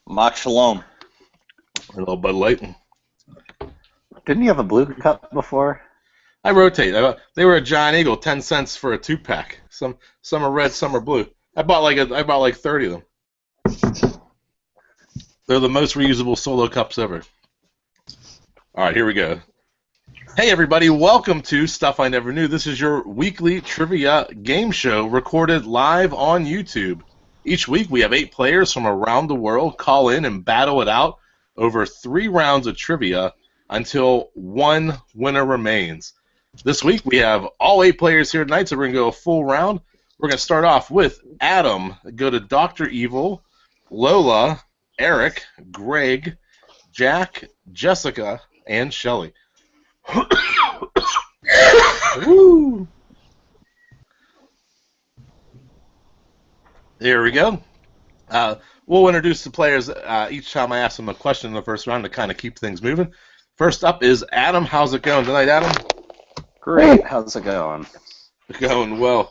Mock Shalom. A little Bud Light. Didn't you have a blue cup before? I rotate. They were a Giant Eagle, 10 cents for a 2-pack. Some are red, some are blue. I bought like 30 of them. They're the most reusable solo cups ever. All right, here we go. Hey everybody, welcome to Stuff I Never Knew. This is your weekly trivia game show recorded live on YouTube. Each week we have 8 players from around the world call in and battle it out over 3 rounds of trivia until one winner remains. This week we have all 8 players here tonight, so we're going to go a full round. We're going to start off with Adam, go to Dr. Evil, Lola, Eric, Greg, Jack, Jessica, and Shelley. Woo! There we go. We'll introduce the players each time I ask them a question in the first round to kind of keep things moving. First up is Adam. How's it going tonight, Adam? Great. How's it going? Going well.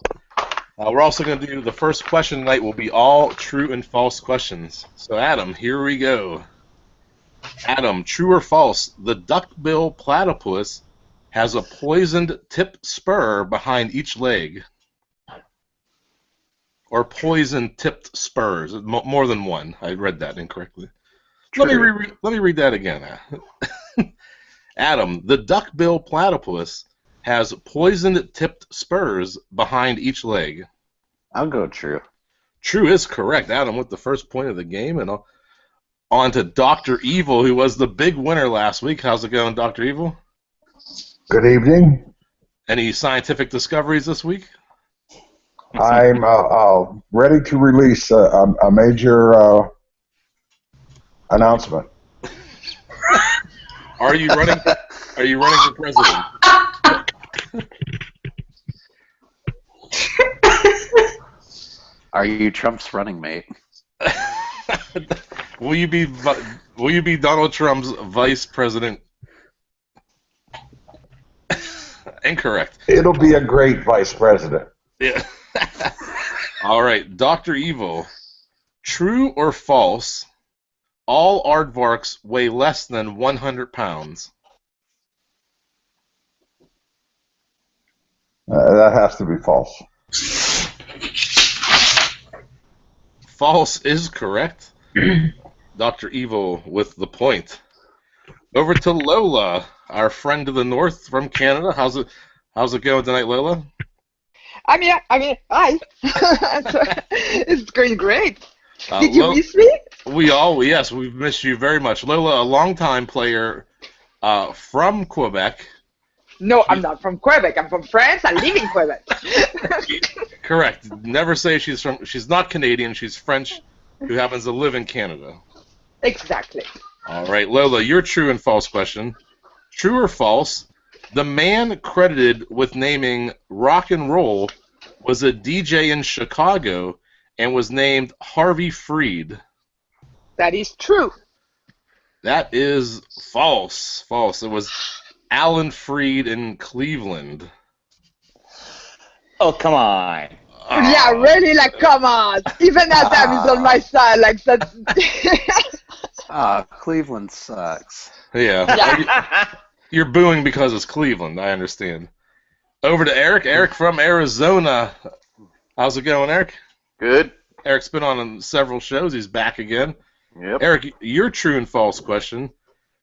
We're also going to do the first question tonight will be all true and false questions. So, Adam, here we go. Adam, true or false, the duckbill platypus has a poisoned tip spur behind each leg. Or poison-tipped spurs. More than one. I read that incorrectly. Let me read that again. Adam, the duckbill platypus has poisoned-tipped spurs behind each leg. I'll go true. True is correct. Adam with the first point of the game. And on to Dr. Evil, who was the big winner last week. How's it going, Dr. Evil? Good evening. Any scientific discoveries this week? I'm ready to release a major announcement. Are you running? Are you running for president? Are you Trump's running mate? Will you be Donald Trump's vice president? Incorrect. It'll be a great vice president. Yeah. All right, Dr. Evil. True or false? All aardvarks weigh less than 100 pounds. That has to be false. False is correct. Dr. Evil with the point. Over to Lola, our friend to the north from Canada. How's it going tonight, Lola? I'm here. Hi. It's going great. Did you miss me? Yes, we've missed you very much. Lola, a longtime player from Quebec. No, I'm not from Quebec. I'm from France. I live in Quebec. Correct. Never say she's not Canadian. She's French who happens to live in Canada. Exactly. All right, Lola, your true and false question. True or false, the man credited with naming rock and roll was a DJ in Chicago and was named Harvey Freed. That is true. That is false. False. It was Alan Freed in Cleveland. Oh, come on. Yeah, really, like, come on. Even Adam is on my side, like that. Cleveland sucks. Yeah. You're booing because it's Cleveland, I understand. Over to Eric. Eric from Arizona. How's it going, Eric? Good. Eric's been on several shows. He's back again. Yep. Eric, your true and false question.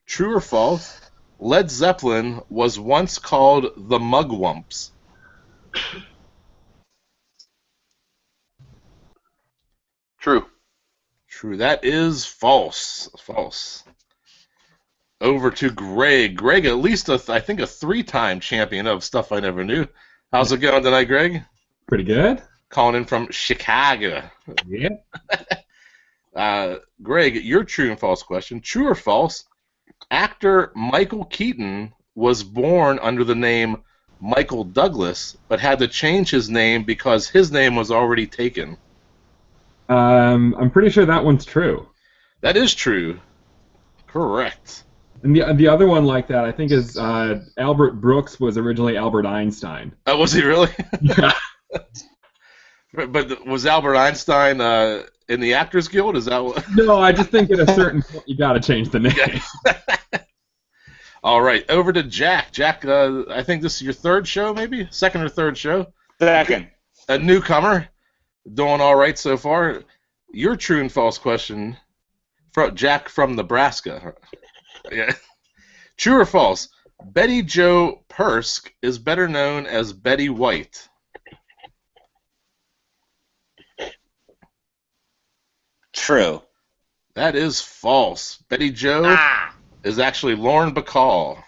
True or false, Led Zeppelin was once called the Mugwumps. True. True. That is false. False. Over to Greg. Greg, at least I think a 3-time champion of Stuff I Never Knew. How's it going tonight, Greg? Pretty good. Calling in from Chicago. Yeah. Greg, your true and false question. True or false, actor Michael Keaton was born under the name Michael Douglas, but had to change his name because his name was already taken. I'm pretty sure that one's true. That is true. Correct. And the other one like that, I think, is Albert Brooks was originally Albert Einstein. Was he really? Yeah. But was Albert Einstein in the Actors Guild? Is that what? No, I just think at a certain point you got to change the name. All right, over to Jack. Jack, I think this is your third show, maybe? Second or third show? Second. A newcomer. Doing all right so far. Your true and false question, Jack from Nebraska. Yeah. True or false? Betty Jo Persk is better known as Betty White. True. That is false. Betty Jo is actually Lauren Bacall.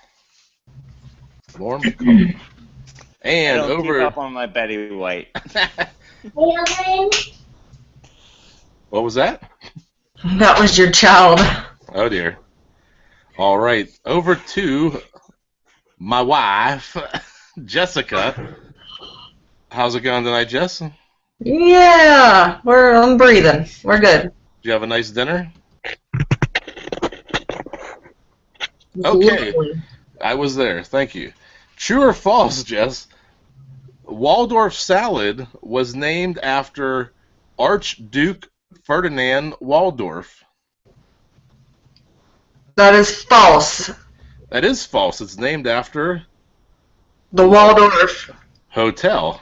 Lauren Bacall. And I don't over. keep up on my Betty White. What was that? That was your child. Oh dear. All right, over to my wife, Jessica. How's it going tonight, Jess? Did Yeah, I'm breathing. We're good. you have a nice dinner? Okay, I was there. Thank you. True or false, Jess? Waldorf salad was named after Archduke Ferdinand Waldorf. That is false. That is false. It's named after The Waldorf. hotel.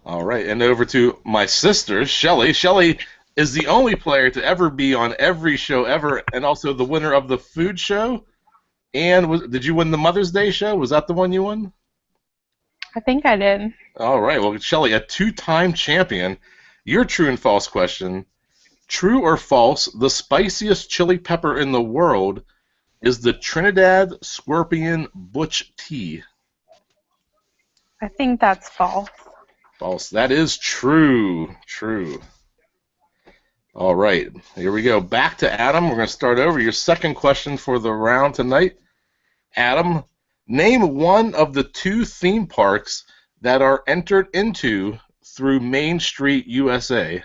All right, and over to my sister, Shelley. Shelley is the only player to ever be on every show ever, and also the winner of the food show. And did you win the Mother's Day show? Was that the one you won? I think I did. All right, well, Shelley, a two-time champion. Your true and false question. True or false, the spiciest chili pepper in the world is the Trinidad Scorpion Butch Tea. I think that's false. False. That is true. True. All right, here we go. Back to Adam. We're going to start over. Your second question for the round tonight. Adam, name one of the two theme parks that are entered into through Main Street USA.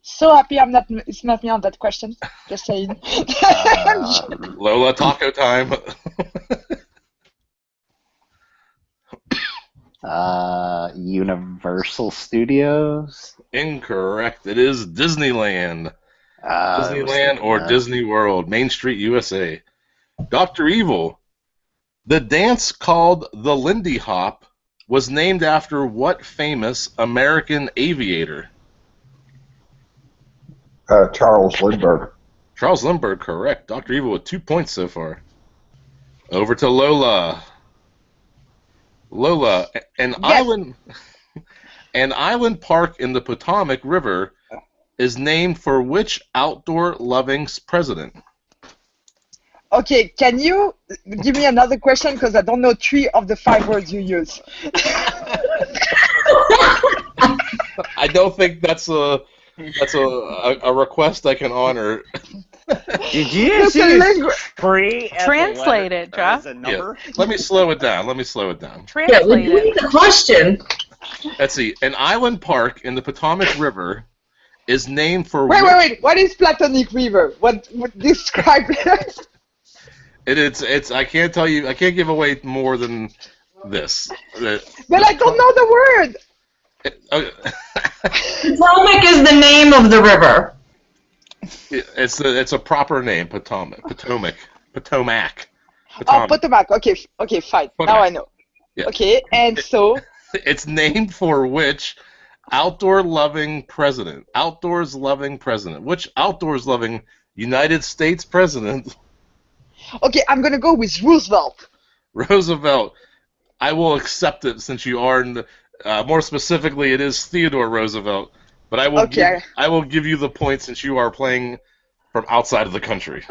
So happy it's not me on that question. Just saying. Lola, taco time. Universal Studios. Incorrect. It is Disneyland. Disneyland or Disney World. Main Street USA. Dr. Evil. The dance called the Lindy Hop was named after what famous American aviator? Charles Lindbergh. Charles Lindbergh, correct. Dr. Evil with 2 points so far. Over to Lola. Lola, an island park in the Potomac River is named for which outdoor-loving president? Okay, can you give me another question because I don't know 3 of the 5 words you use. I don't think that's a request I can honor. Did you just use free as Translate it, Jeff. as a number? Yeah. Let me slow it down. Yeah, Translate repeat it. the question. Let's see. An island park in the Potomac River is named for Wait. What is Platonic River? What describe it? It's I can't tell you. I can't give away more than this. But I don't know the word. Potomac is the name of the river. It's a proper name. Potomac. Oh, Potomac. Okay, fine. Potomac. Now I know. Yeah. Okay, and so It's named for which outdoors-loving president? Which outdoors-loving United States president? okay, I'm gonna go with Roosevelt. Roosevelt. I will accept it since you are. More specifically, it is Theodore Roosevelt. But I will. Okay. I will give you the point since you are playing from outside of the country.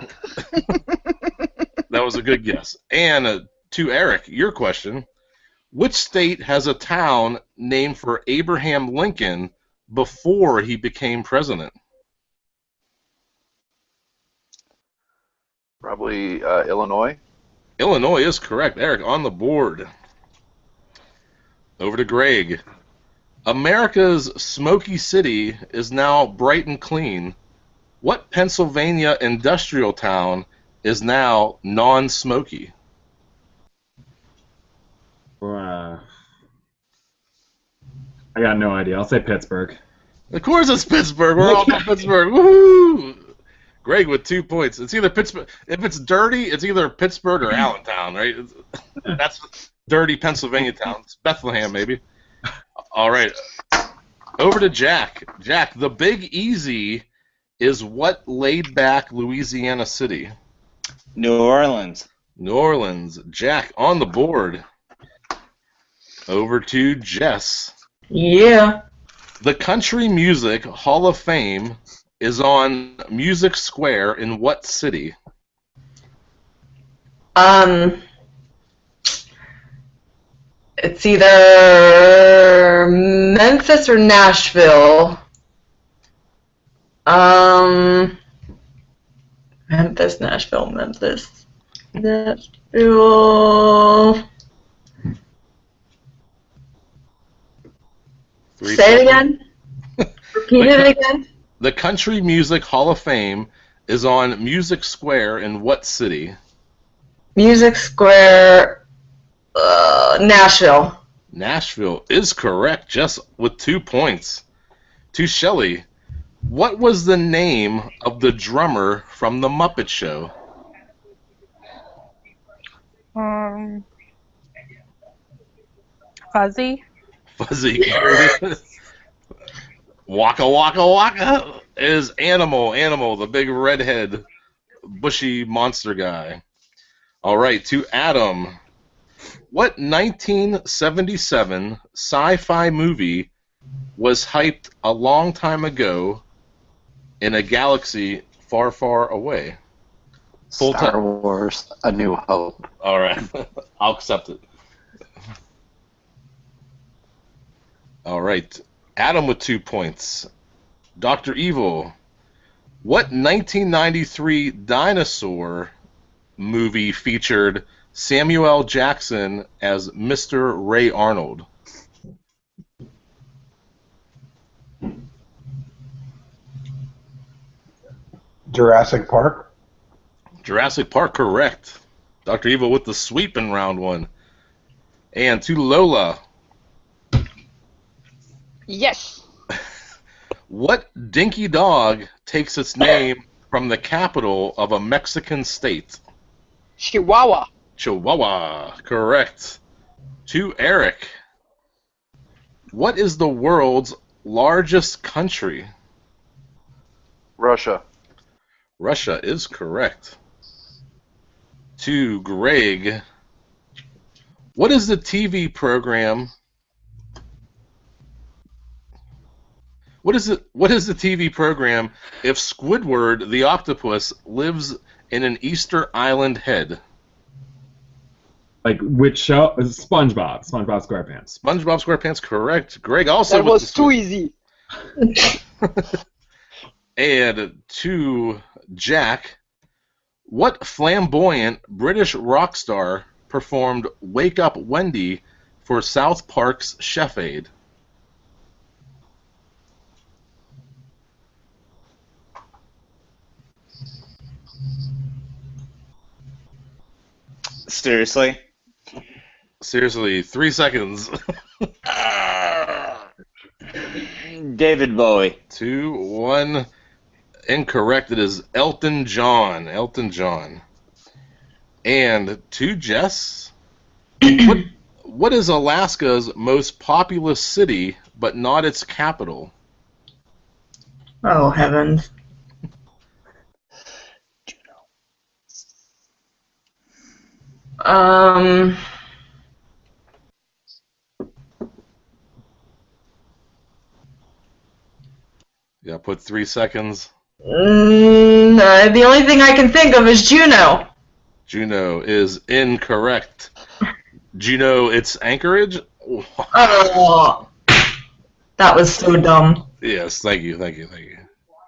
That was a good guess. And to Eric, your question. Which state has a town named for Abraham Lincoln before he became president? Probably Illinois. Illinois is correct. Eric, on the board. Over to Greg. America's Smoky City is now bright and clean. What Pennsylvania industrial town is now non-smoky? I got no idea. I'll say Pittsburgh. Of course it's Pittsburgh. We're all from Pittsburgh. Woohoo! Greg with 2 points. It's either Pittsburgh. If it's dirty, it's either Pittsburgh or Allentown, right? That's dirty Pennsylvania town. It's Bethlehem, maybe. All right. Over to Jack. Jack, the Big Easy is what laid-back Louisiana city? New Orleans. New Orleans. Jack on the board. Over to Jess. Yeah. The Country Music Hall of Fame is on Music Square in what city? It's either Memphis or Nashville. Memphis, Nashville. Say it again. Repeat it again. The Country Music Hall of Fame is on Music Square in what city? Music Square, Nashville. Nashville is correct, just with 2 points. To Shelley, what was the name of the drummer from The Muppet Show? Fuzzy. Fuzzy. Waka Waka Waka is Animal, the big redhead, bushy monster guy. All right, to Adam. What 1977 sci-fi movie was hyped a long time ago in a galaxy far, far away? Star Wars: A New Hope. All right, I'll accept it. All right, Adam with 2 points. Dr. Evil, what 1993 dinosaur movie featured Samuel L. Jackson as Mr. Ray Arnold? Jurassic Park. Jurassic Park, correct. Dr. Evil with the sweep in round one. And to Lola. Yes. What dinky dog takes its name from the capital of a Mexican state? Chihuahua. Chihuahua, correct. To Eric. What is the world's largest country? Russia. Russia is correct. To Greg. What is the TV program? What is the TV program if Squidward the octopus lives in an Easter Island head? Like which show? SpongeBob. SpongeBob SquarePants. SpongeBob SquarePants, correct. Greg also. That was too easy. And to Jack, what flamboyant British rock star performed "Wake Up Wendy" for South Park's Chef Aid? Seriously? Seriously, 3 seconds. David Bowie. 2, 1. Incorrect. It is Elton John. Elton John. And to Jess, what is Alaska's most populous city, but not its capital? Oh, heavens. Yeah, put 3 seconds. The only thing I can think of is Juneau. Juneau is incorrect. Juneau, it's Anchorage? Oh, that was so dumb. Yes, thank you.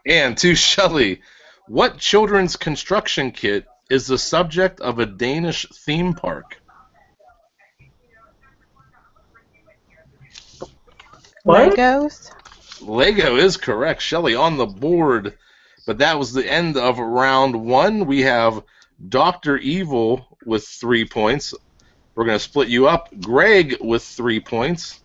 And to Shelley, what children's construction kit is the subject of a Danish theme park? What? Legos. Lego is correct. Shelley on the board. But that was the end of round one. We have Dr. Evil with 3 points. We're going to split you up. Greg with 3 points.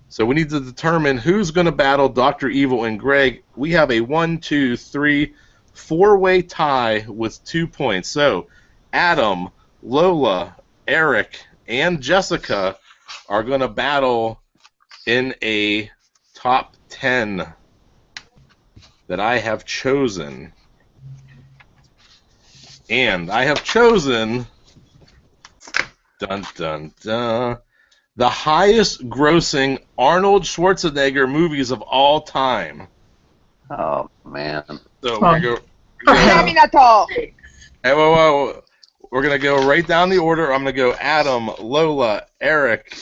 So we need to determine who's going to battle Dr. Evil and Greg. We have a 1, 2, 3, 4-way tie with 2 points. So Adam, Lola, Eric, and Jessica are going to battle in a top 10 that I have chosen. And I have chosen, dun dun dun, the highest grossing Arnold Schwarzenegger movies of all time. Oh, man. So we're going to Terminator. Hey, whoa. We're going to go right down the order. I'm going to go Adam, Lola, Eric,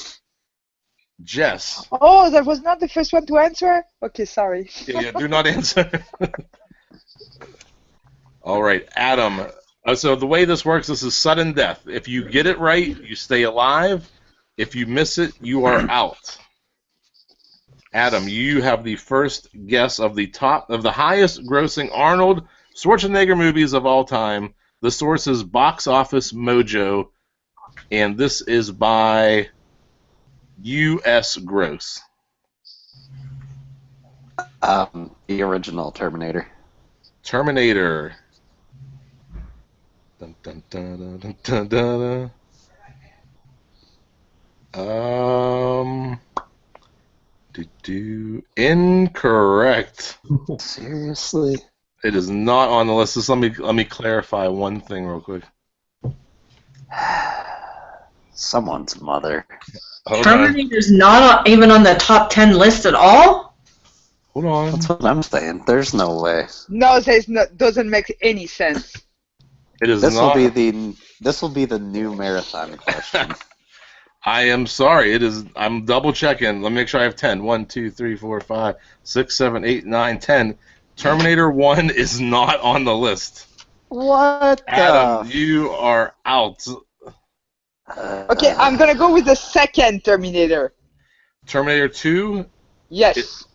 Jess. Oh, that was not the first one to answer? Okay, sorry. Yeah, do not answer. All right, Adam. So the way this works, this is sudden death. If you get it right, you stay alive. If you miss it, you are out. Adam, you have the first guess of the highest grossing Arnold Schwarzenegger movies of all time. The source is Box Office Mojo, and this is by U.S. gross. The original Terminator. Terminator. Dun, dun, dun, dun, dun, dun, dun. Incorrect. Seriously? It is not on the list. Just let me clarify one thing real quick. Someone's mother. Terminator's not even on the top 10 list at all? Hold on. That's what I'm saying. There's no way. No, doesn't make any sense. It is This not. This will be the new marathon question. I am sorry. It is. I'm double checking. Let me make sure I have 10. 1, 2, 3, 4, 5, 6, 7, 8, 9, 10. Terminator 1 is not on the list. What? Adam, you are out. Okay, I'm gonna go with the second Terminator. Terminator 2 Yes.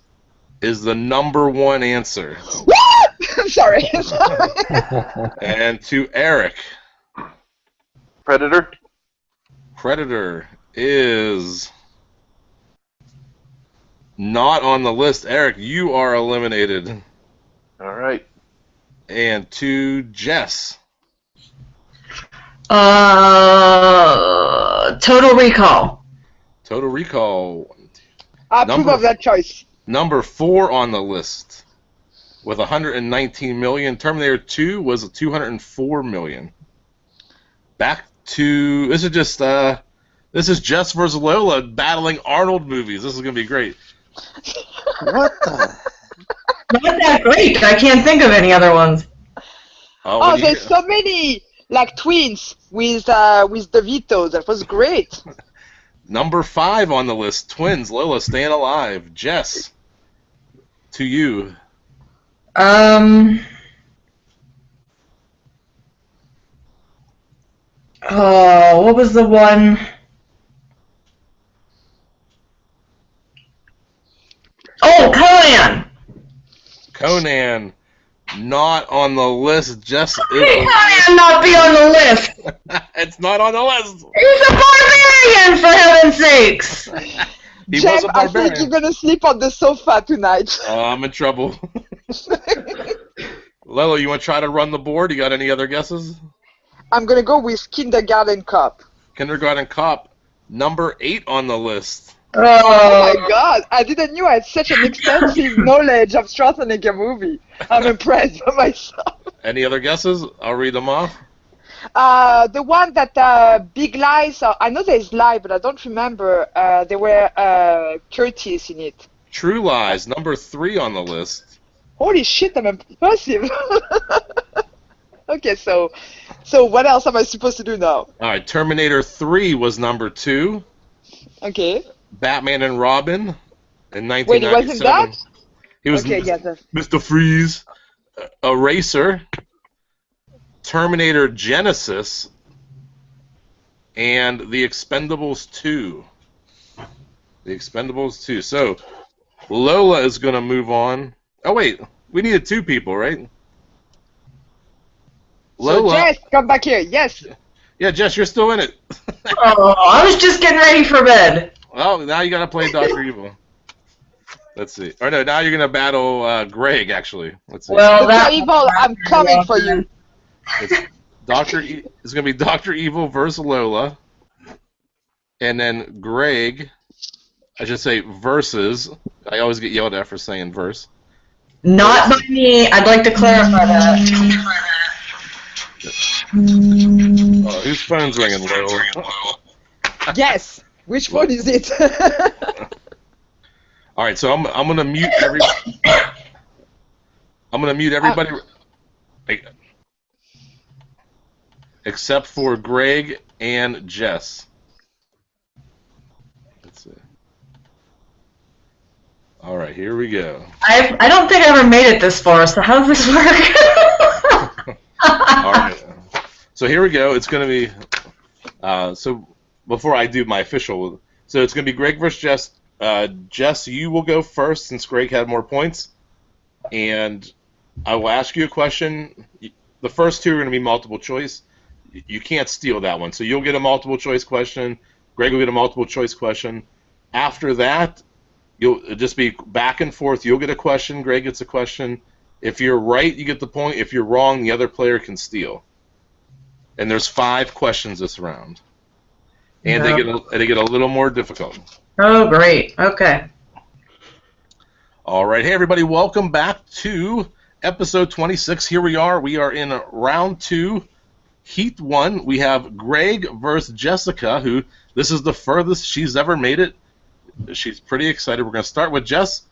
is the number 1 answer. I'm sorry. And to Eric, Predator. Predator is not on the list. Eric, you are eliminated. All right. And to Jess. Total Recall. Total Recall. I approve of that choice. Number 4 on the list with 119 million. Terminator 2 was 204 million. Back to this is Jess versus Lola battling Arnold movies. This is gonna be great. What the? Not that great. I can't think of any other ones. Oh, there's so many like twins with DeVito. That was great. Number 5 on the list, twins. Lola staying alive. Jess, to you. Oh, what was the one? Oh, Conan! Conan, not on the list. Jess is. Conan not be on the list! It's not on the list. He's a barbarian, for heaven's sakes! He Jeff, was a I think barbarian. you're gonna sleep on the sofa tonight. I'm in trouble. Lola, you want to try to run the board? You got any other guesses? I'm gonna go with Kindergarten Cop. Kindergarten Cop, number 8 on the list. Oh my god, I didn't know I had such an extensive knowledge of Schwarzenegger movie. I'm impressed by myself. Any other guesses? I'll read them off. The one that Big Lies, I know there's Lie, but I don't remember. There were Curtis in it. True Lies, number 3 on the list. Holy shit, I'm impressive. Okay, so what else am I supposed to do now? All right, Terminator 3 was number 2. Okay. Batman and Robin in 1997. Wait, it wasn't that? He was Okay, yeah, that's... Mr. Freeze. Eraser. Terminator Genesis. And The Expendables 2. The Expendables 2. So, Lola is going to move on. Oh, wait. We needed 2 people, right? Lola. So, Jess, come back here. Yes. Yeah, Jess, you're still in it. Oh, I was just getting ready for bed. Well, now you got to play Dr. Evil. Let's see. Or no, now you're gonna battle Greg. Actually, let's see. Well, Dr. that Evil, I'm coming for you. It's it's gonna be Dr. Evil versus Lola, and then Greg. I should say versus. I always get yelled at for saying verse. Not by me. I'd like to clarify that. Oh, whose phone's ringing, Lola? Yes. Which one is it? All right, so I'm gonna mute everybody. I'm gonna mute everybody, except for Greg and Jess. Let's see. All right, here we go. I don't think I ever made it this far, so how does this work? All right, so here we go. It's gonna be so before I do my official, so it's gonna be Greg versus Jess. Jess, you will go first since Greg had more points, and I will ask you a question. The first two are going to be multiple choice. You can't steal that one, so you'll get a multiple choice question. Greg will get a multiple choice question. After that, you'll just be back and forth. You'll get a question. Greg gets a question. If you're right, you get the point. If you're wrong, the other player can steal. And there's 5 questions this round, and they get a little more difficult. Oh, great. Okay. All right. Hey, everybody. Welcome back to episode 26. Here we are. We are in round 2, heat 1. We have Greg versus Jessica, who this is the furthest she's ever made it. She's pretty excited. We're going to start with Jess.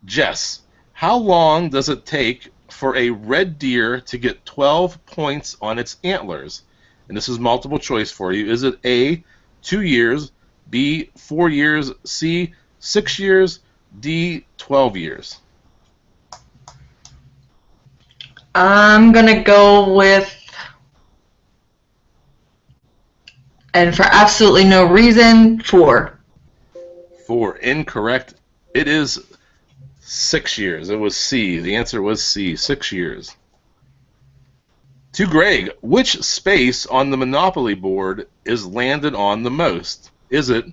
Jess, how long does it take for a red deer to get 12 points on its antlers? And this is multiple choice for you. Is it A, 2 years, B, 4 years, C, 6 years, D, 12 years? I'm going to go with, and for absolutely no reason, 4. 4. Incorrect. It is 6 years. It was C. The answer was C, 6 years. To Greg, which space on the Monopoly board is landed on the most? Is it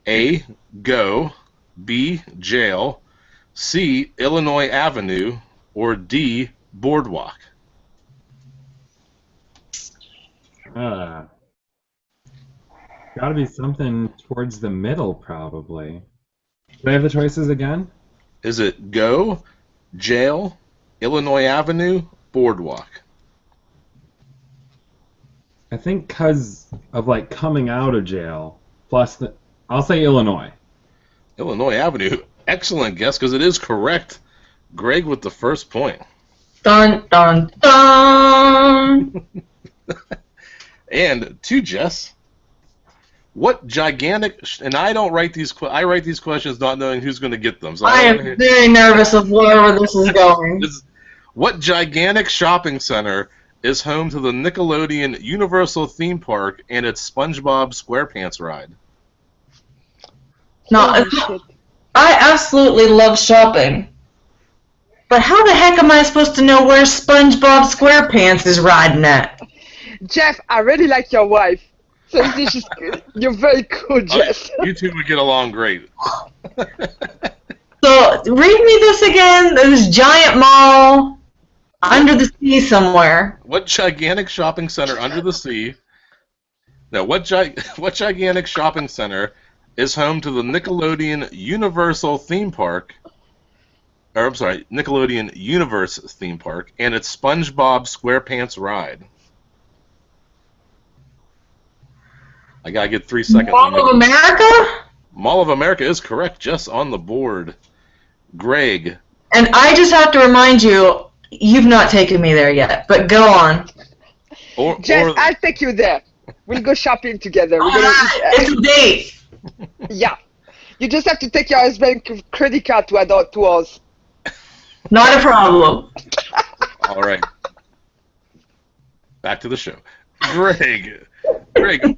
A, go, B, jail, C, Illinois Avenue, or D, boardwalk? Gotta be something towards the middle, probably. Do I have the choices again? Is it go, jail, Illinois Avenue, boardwalk? I think because of like coming out of jail, plus I'll say Illinois. Illinois Avenue. Excellent guess, because it is correct. Greg with the first point. Dun, dun, dun! And to Jess, what gigantic... And I don't write these... I write these questions not knowing who's going to get them. So I am very nervous of where this is going. What gigantic shopping center is home to the Nickelodeon Universal Theme Park and its Spongebob SquarePants ride? No, I absolutely love shopping. But how the heck am I supposed to know where SpongeBob SquarePants is riding at? Jeff, I really like your wife. So this is good. You're very cool, Jeff. You two would get along great. So, read me this again. This giant mall under the sea somewhere. What gigantic shopping center under the sea? No, what gigantic shopping center is home to the Nickelodeon Universal Theme Park? Or I'm sorry, Nickelodeon Universe Theme Park and its SpongeBob SquarePants ride. I gotta get 3 seconds. Mall of America? Mall of America is correct, just on the board. Greg. And I just have to remind you, you've not taken me there yet, but go on. Jess, I'll take you there. We'll go shopping together. It's a date. Yeah. You just have to take your husband's credit card to us. Not a problem. All right. Back to the show. Greg,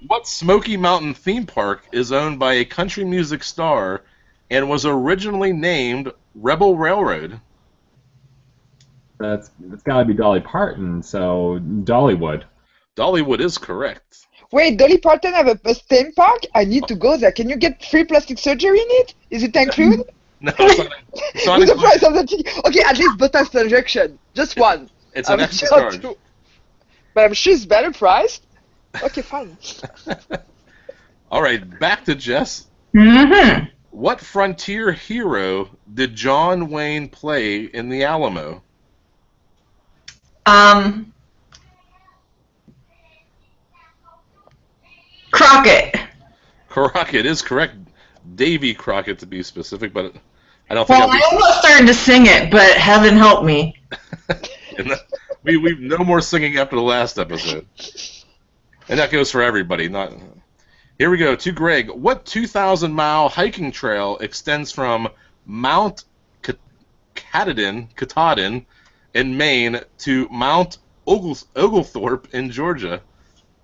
what Smoky Mountain theme park is owned by a country music star and was originally named Rebel Railroad? It's got to be Dolly Parton, so Dollywood. Dollywood is correct. Wait, Dolly Parton have a theme park? I need to go there. Can you get free plastic surgery in it? Is it included? No, it's not With the included. price of the ticket. Okay, at least Botox injection. Just one. It's an I'm extra sure charge. two. But I'm sure it's better priced. Okay, fine. All right, back to Jess. Mm-hmm. What frontier hero did John Wayne play in The Alamo? Crockett. Crockett is correct. Davy Crockett, to be specific, but I don't think Well, I almost started to sing it, but heaven help me. we've no more singing after the last episode, and that goes for everybody. Not here we go to Greg. What 2,000-mile hiking trail extends from Mount Katahdin in Maine to Mount Oglethorpe in Georgia?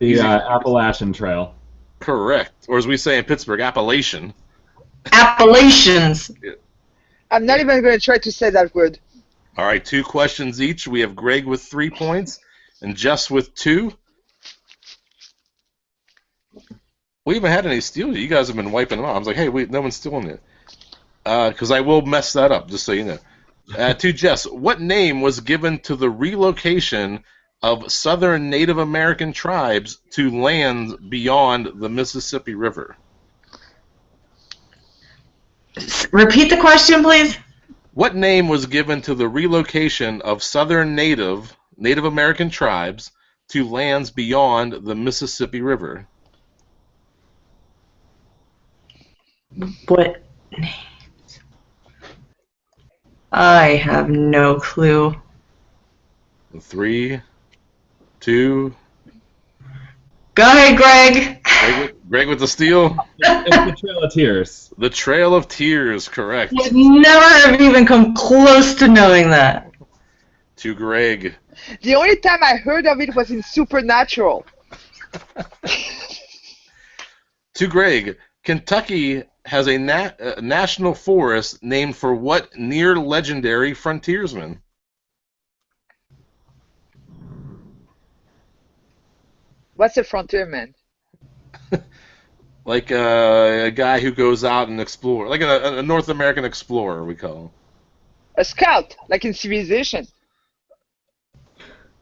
The Appalachian Trail. Correct, or as we say in Pittsburgh, Appalachian. Appalachians. I'm not even going to try to say that word. All right, 2 questions each. We have Greg with 3 points and Jess with 2. We haven't had any steals. You guys have been wiping them out. I was like, hey, wait, no one's stealing it. Because I will mess that up, just so you know. To Jess, what name was given to the relocation of Southern Native American tribes to lands beyond the Mississippi River? Repeat the question, please. What name was given to the relocation of Southern Native American tribes to lands beyond the Mississippi River? What names? I have no clue. 3, 2. Go ahead, Greg. Greg with the steal. It's the Trail of Tears. The Trail of Tears, correct. Would never have even come close to knowing that. To Greg. The only time I heard of it was in Supernatural. To Greg, Kentucky has a national forest named for what near-legendary frontiersman? What's a frontierman? Like a guy who goes out and explores, like a North American explorer, we call him. A scout, like in Civilization.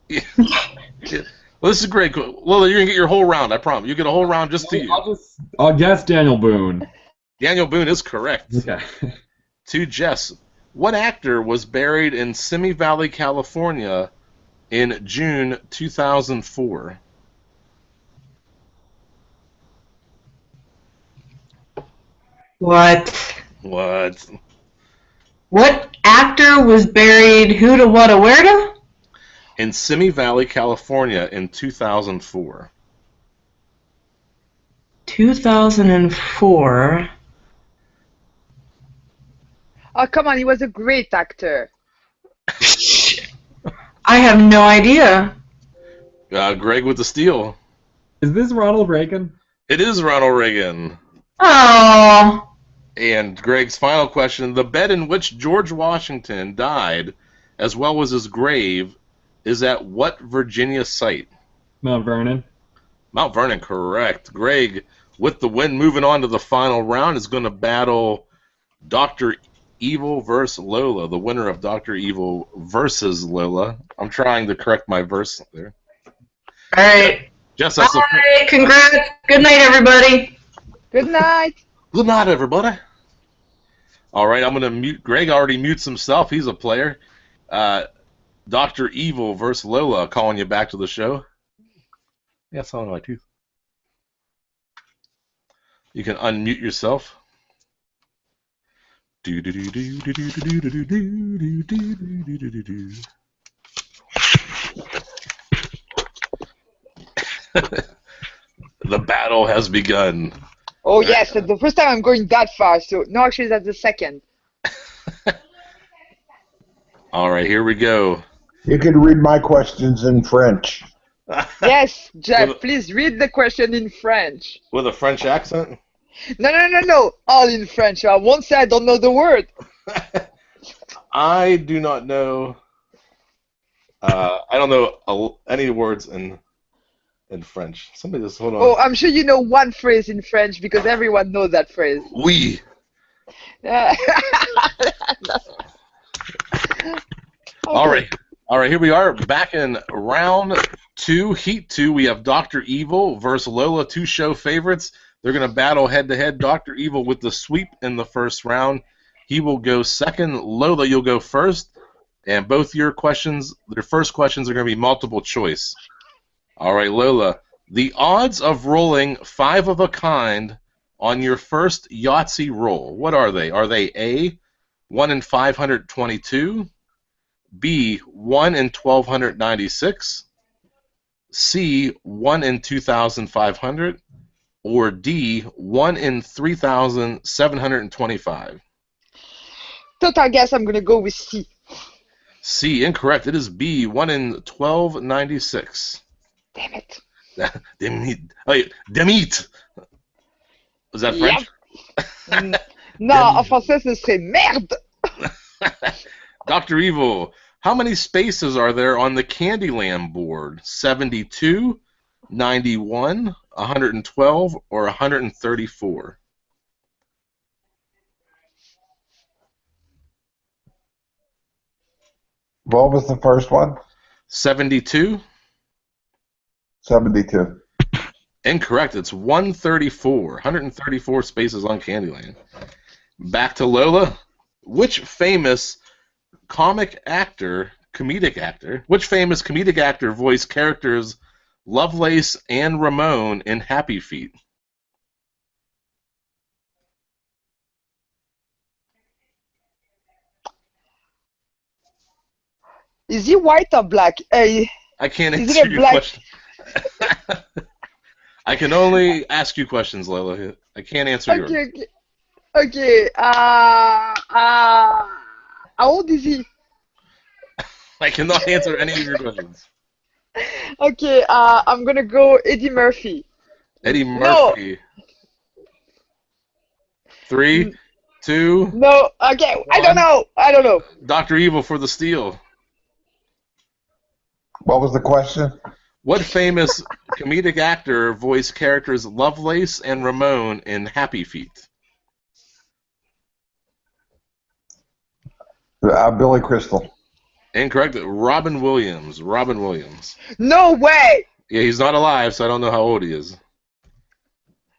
Yeah. Well, this is great. Lola, you're gonna get your whole round. I promise. You get a whole round just to you. I'll guess Daniel Boone. Daniel Boone is correct. Okay. To Jess, what actor was buried in Simi Valley, California, in June 2004? What? What? What actor was buried who to what to where to? In Simi Valley, California, in 2004. 2004. Oh, come on, he was a great actor. I have no idea. Greg with the steal. Is this Ronald Reagan? It is Ronald Reagan. Oh. And Greg's final question, the bed in which George Washington died, as well as his grave, is at what Virginia site? Mount Vernon. Mount Vernon, correct. Greg, with the win, moving on to the final round, is going to battle Dr. Evil versus Lola, the winner of Dr. Evil versus Lola. I'm trying to correct my verse there. All right. Jess, that's All right. Congrats. Good night, everybody. Good night. Good night, everybody. All right, I'm going to mute. Greg already mutes himself. He's a player. Dr. Evil versus Lola, calling you back to the show. Yeah, it's on my tooth. You can unmute yourself. The battle has begun. Oh, yes, that's the first time I'm going that far. So, no, actually, that's the second. All right, here we go. You can read my questions in French. Yes, Jeff, please read the question in French. With a French accent? No. All in French. I won't say I don't know the word. I do not know. I don't know any words in in French? Somebody just hold on. Oh, I'm sure you know one phrase in French because everyone knows that phrase. Oui. All right. All right, here we are back in round 2, Heat 2. We have Dr. Evil versus Lola, 2 show favorites. They're going to battle head-to-head. Dr. Evil with the sweep in the first round. He will go second. Lola, you'll go first. And both your questions, their first questions are going to be multiple choice. All right, Lola. The odds of rolling 5 of a kind on your first Yahtzee roll, what are they? Are they A, 1 in 522, B, 1 in 1296, C, 1 in 2500, or D, 1 in 3725? Total guess, I'm going to go with C. C, incorrect. It is B, 1 in 1296. Damn it. Demit. Was that French? Yep. Non, en français, ce serait merde. Dr. Evil, how many spaces are there on the Candyland board? 72, 91, 112, or 134? What was the first one? 72? 72. Incorrect. It's 134. 134 spaces on Candyland. Back to Lola. Which famous comedic actor voiced characters Lovelace and Ramon in Happy Feet? Is he white or black? I can't Is answer it a your black? question. I can only ask you questions, Lola. I can't answer yours. Okay. How old is he? I cannot answer any of your questions. Okay, I'm gonna go Eddie Murphy. Eddie Murphy. 3, 2. No, okay, I don't know. Dr. Evil for the steal. What was the question? What famous comedic actor voiced characters Lovelace and Ramon in Happy Feet? Billy Crystal. Incorrect. Robin Williams. Robin Williams. No way! Yeah, he's not alive, so I don't know how old he is.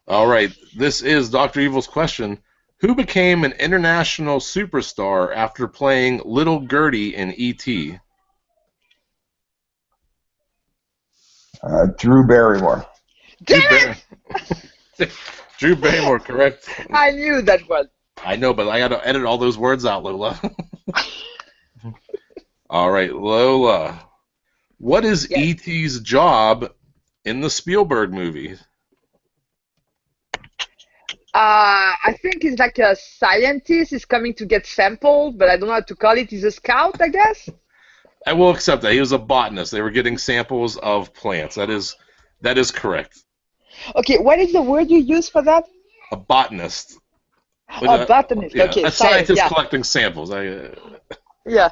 All right, this is Dr. Evil's question. Who became an international superstar after playing Little Gertie in E.T.? Drew Barrymore. Damn it! Drew Barrymore, correct. I knew that one. I know, but I got to edit all those words out, Lola. All right, Lola. What is Yes. E.T.'s job in the Spielberg movie? I think he's like a scientist. He's coming to get samples, but I don't know how to call it. He's a scout, I guess. I will accept that. He was a botanist. They were getting samples of plants. That is correct. Okay, what is the word you use for that? A botanist. Oh, botanist. Yeah, Okay, a science, scientist yeah. collecting samples. Yeah.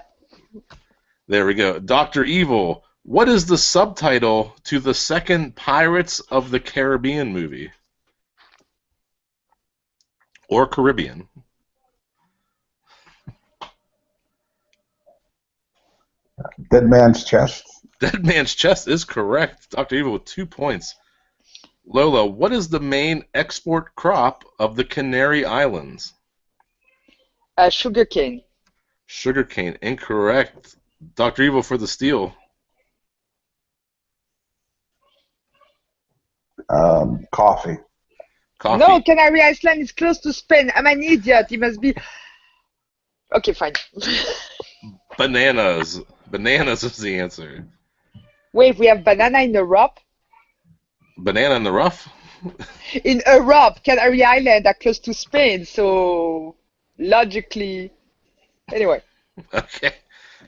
There we go. Dr. Evil, what is the subtitle to the second Pirates of the Caribbean movie? Or Caribbean? Dead Man's Chest. Dead Man's Chest is correct. Dr. Evil with 2 points. Lola, what is the main export crop of the Canary Islands? Sugarcane. Sugarcane, incorrect. Dr. Evil for the steal. Coffee. Coffee. No, Canary Island is close to Spain. I'm an idiot. He must be. Okay, fine. Bananas. Bananas is the answer. Wait, we have banana in Europe? Banana in the rough? In Europe, Canary Island are close to Spain, so logically. Anyway. Okay.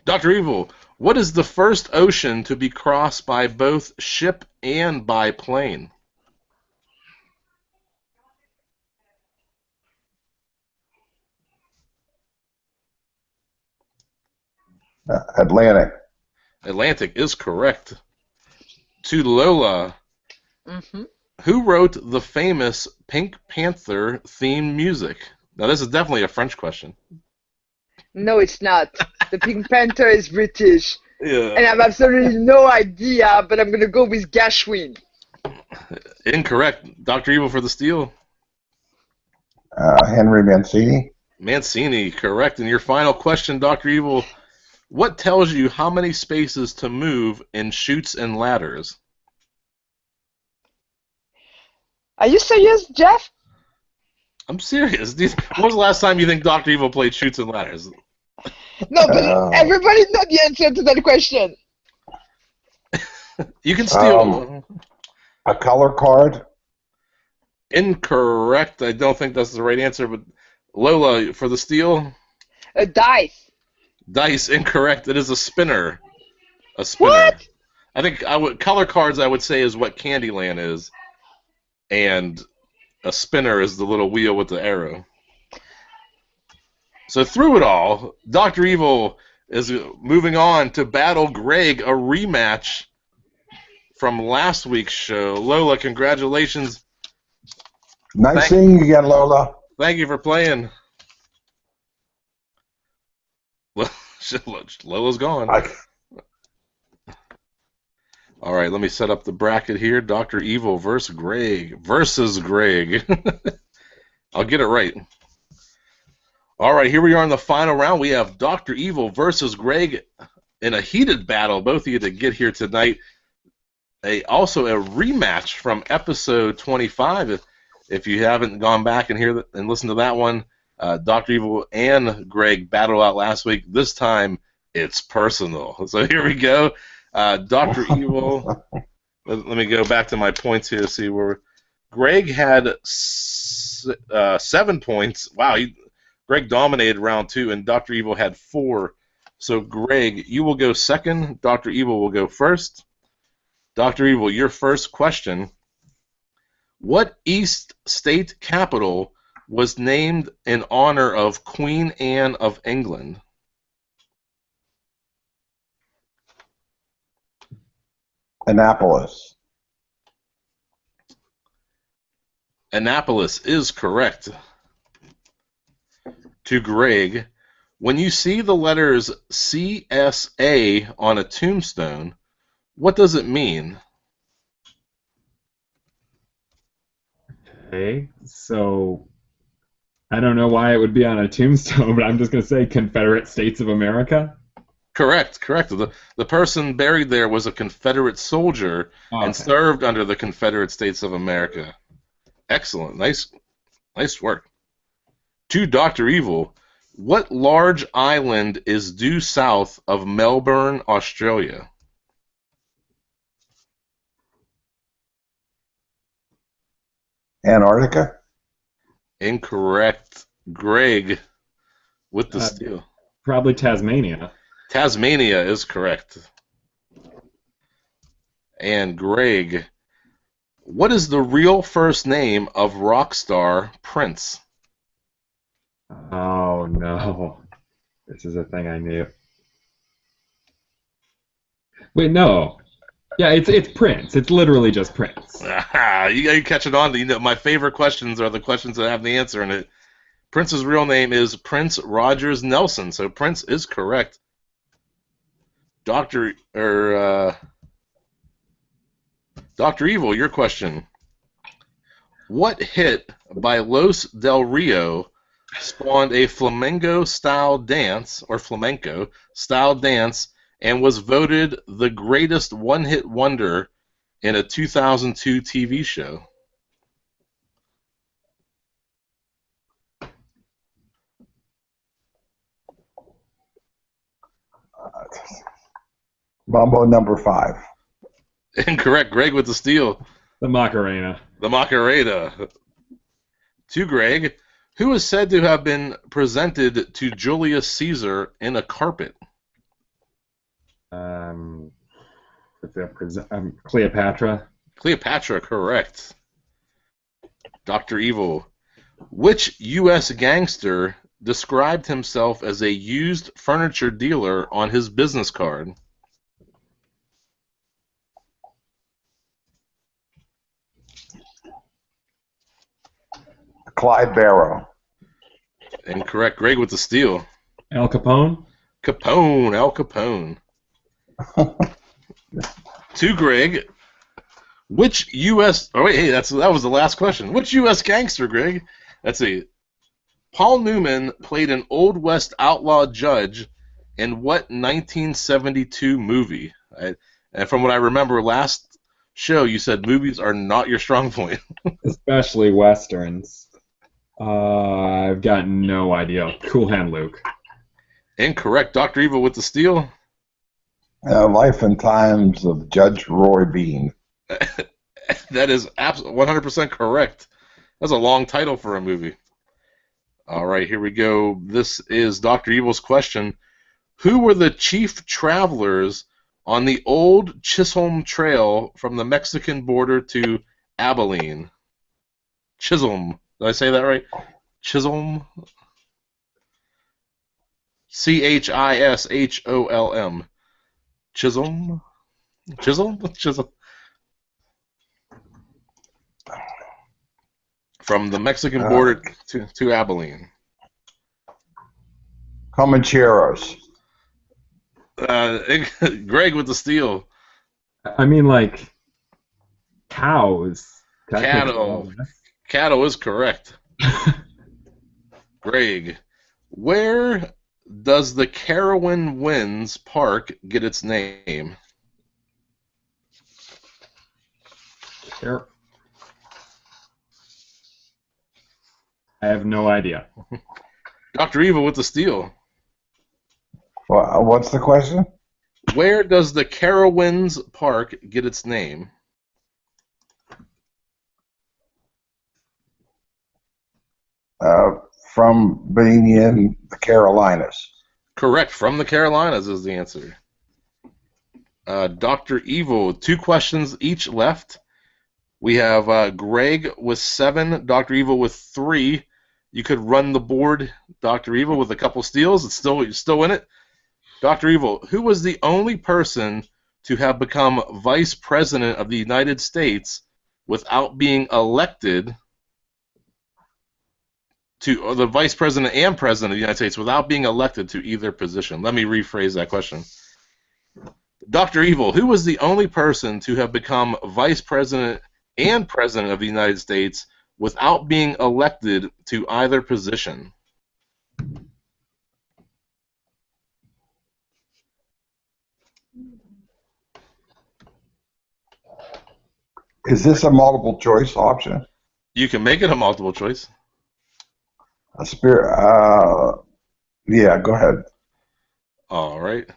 Dr. Evil, what is the first ocean to be crossed by both ship and by plane? Atlantic. Atlantic is correct. To Lola, Mm-hmm. Who wrote the famous Pink Panther theme music? Now, this is definitely a French question. No, it's not. The Pink Panther is British. Yeah. And I have absolutely no idea, but I'm going to go with Gershwin. Incorrect. Dr. Evil for the steal. Henry Mancini. Mancini, correct. And your final question, Dr. Evil, what tells you how many spaces to move in Chutes and Ladders? Are you serious, Jeff? I'm serious. When was the last time you think Dr. Evil played Chutes and Ladders? No, but everybody knows the answer to that question. You can steal. A color card. Incorrect. I don't think that's the right answer, but Lola, for the steal? A dice. Dice, incorrect. It is a spinner. A spinner. What? I think color cards I would say is what Candyland is. And a spinner is the little wheel with the arrow. So through it all, Dr. Evil is moving on to battle Greg, a rematch from last week's show. Lola, congratulations. Nice seeing you again, Lola. Thank you for playing. Lola's gone. All right, let me set up the bracket here. Dr. Evil versus Greg. I'll get it right. All right, here we are in the final round. We have Dr. Evil versus Greg in a heated battle. Both of you to get here tonight. Also a rematch from episode 25. If you haven't gone back and listened to that one, Dr. Evil and Greg battled out last week. This time, it's personal. So here we go. Dr. Evil, let me go back to my points here to see where Greg had 7 points. Wow, Greg dominated round 2, and Dr. Evil had 4. So, Greg, you will go second. Dr. Evil will go first. Dr. Evil, your first question. What East State capital was named in honor of Queen Anne of England? Annapolis. Annapolis is correct. To Greg, when you see the letters CSA on a tombstone, what does it mean? Okay, so I don't know why it would be on a tombstone, but I'm just going to say Confederate States of America. Correct. The person buried there was a Confederate soldier and served under the Confederate States of America. Excellent. Nice work. To Dr. Evil, what large island is due south of Melbourne, Australia? Antarctica. Incorrect. Greg with the steal. Probably Tasmania. Tasmania is correct. And Greg, what is the real first name of rock star Prince? Oh, no. This is a thing I knew. Wait, no. Yeah, it's Prince. It's literally just Prince. You catching on. My favorite questions are the questions that have the answer in it. Prince's real name is Prince Rogers Nelson, so Prince is correct. Dr. Evil, your question. What hit by Los Del Rio spawned a flamenco-style dance, and was voted the greatest one-hit wonder in a 2002 TV show? Mambo number 5. Incorrect. Greg with the steal. The Macarena. The Macarena. To Greg, who is said to have been presented to Julius Caesar in a carpet? Cleopatra. Cleopatra, correct. Dr. Evil, which U.S. gangster described himself as a used furniture dealer on his business card? Clyde Barrow. Incorrect. Greg with the steal. Al Capone? Capone, Al Capone. To Greg. Which U.S. Oh wait, hey, that was the last question. Which U.S. gangster, Greg? Let's see. Paul Newman played an Old West outlaw judge in what 1972 movie? And from what I remember last show, you said movies are not your strong point. Especially westerns. I've got no idea. Cool Hand Luke. Incorrect. Dr. Evil with the steal. Life and Times of Judge Roy Bean. That is 100% correct. That's a long title for a movie. All right, here we go. This is Dr. Evil's question. Who were the chief travelers on the old Chisholm Trail from the Mexican border to Abilene? Chisholm. Did I say that right? Chisholm? Chisholm. Chisholm? Chisholm? Chisholm. From the Mexican border to Abilene. Comancheros. Greg with the steal. I mean, like, cows. Cattle. Cattle is correct. Greg, where does the Carowin Winds Park get its name? Sure. I have no idea. Dr. Evil with the steal. What's the question? Where does the Carowinds Park get its name? From being in the Carolinas. Correct. From the Carolinas is the answer. Dr. Evil, 2 questions each left. We have Greg with 7, Dr. Evil with 3. You could run the board, Dr. Evil, with a couple steals. It's still in it. Dr. Evil, who was the only person to have become Vice President of the United States without being elected to, or the Vice President and President of the United States without being elected to either position? Let me rephrase that question. Dr. Evil, who was the only person to have become Vice President and President of the United States without being elected to either position? Is this a multiple choice option? You can make it a multiple choice. A spirit. Yeah, go ahead. All right.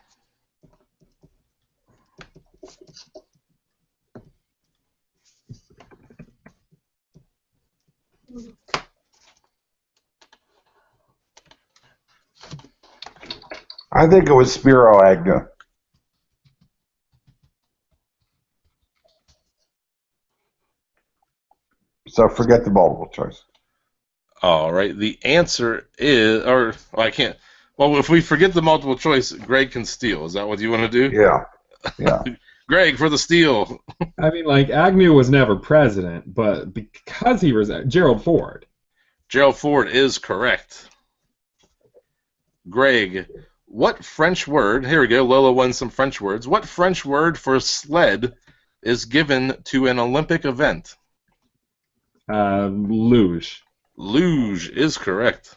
I think it was Spiro Agnew. So forget the multiple choice. All right. The answer is, or well, I can't. Well, if we forget the multiple choice, Greg can steal. Is that what you want to do? Yeah. Yeah. Greg for the steal. I mean, like, Agnew was never president, but because he was Gerald Ford. Gerald Ford is correct. Greg, what French word? Here we go. Lola won some French words. What French word for sled is given to an Olympic event? Luge. Luge is correct.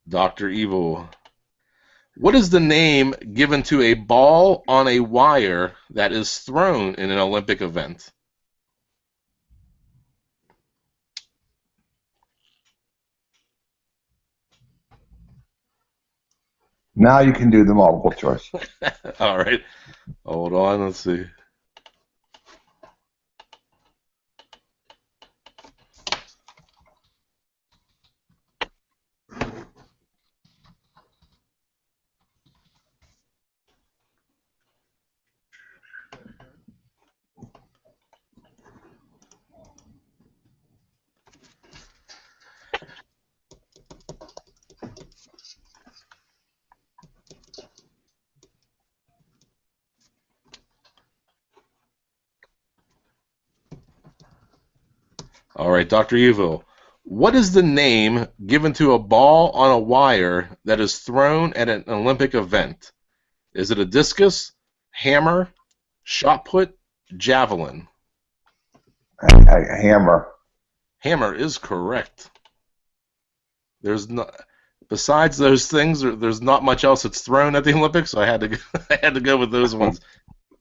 Dr. Evil. What is the name given to a ball on a wire that is thrown in an Olympic event? Now you can do the multiple choice. All right. Hold on. Let's see. All right, Dr. Evil. What is the name given to a ball on a wire that is thrown at an Olympic event? Is it a discus, hammer, shot put, javelin? A hammer. Hammer is correct. There's not, besides those things, there's not much else that's thrown at the Olympics, so I had to go, I had to go with those ones.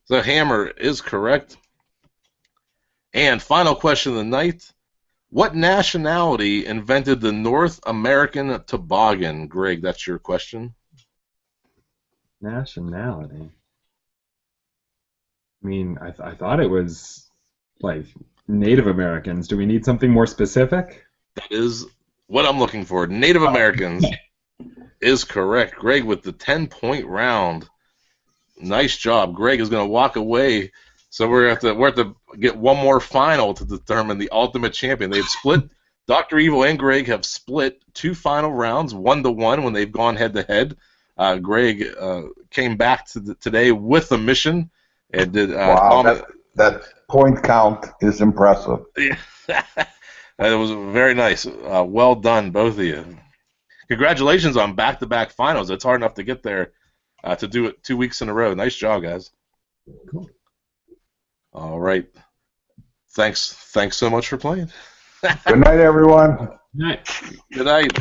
So hammer is correct. And final question of the night. What nationality invented the North American toboggan? Greg, that's your question. Nationality. I mean, I thought it was like Native Americans. Do we need something more specific? That is what I'm looking for. Native Americans is correct. Greg with the 10-point round. Nice job. Greg is going to walk away. So we're have to get one more final to determine the ultimate champion. They've split. Dr. Evil and Greg have split 2 final rounds, 1-1 when they've gone head-to-head. Greg came back today with a mission. And did, Wow, that point count is impressive. Yeah. It was very nice. Well done, both of you. Congratulations on back-to-back finals. It's hard enough to get there to do it 2 weeks in a row. Nice job, guys. Cool. All right. Thanks so much for playing. Good night, everyone. Night. Good night.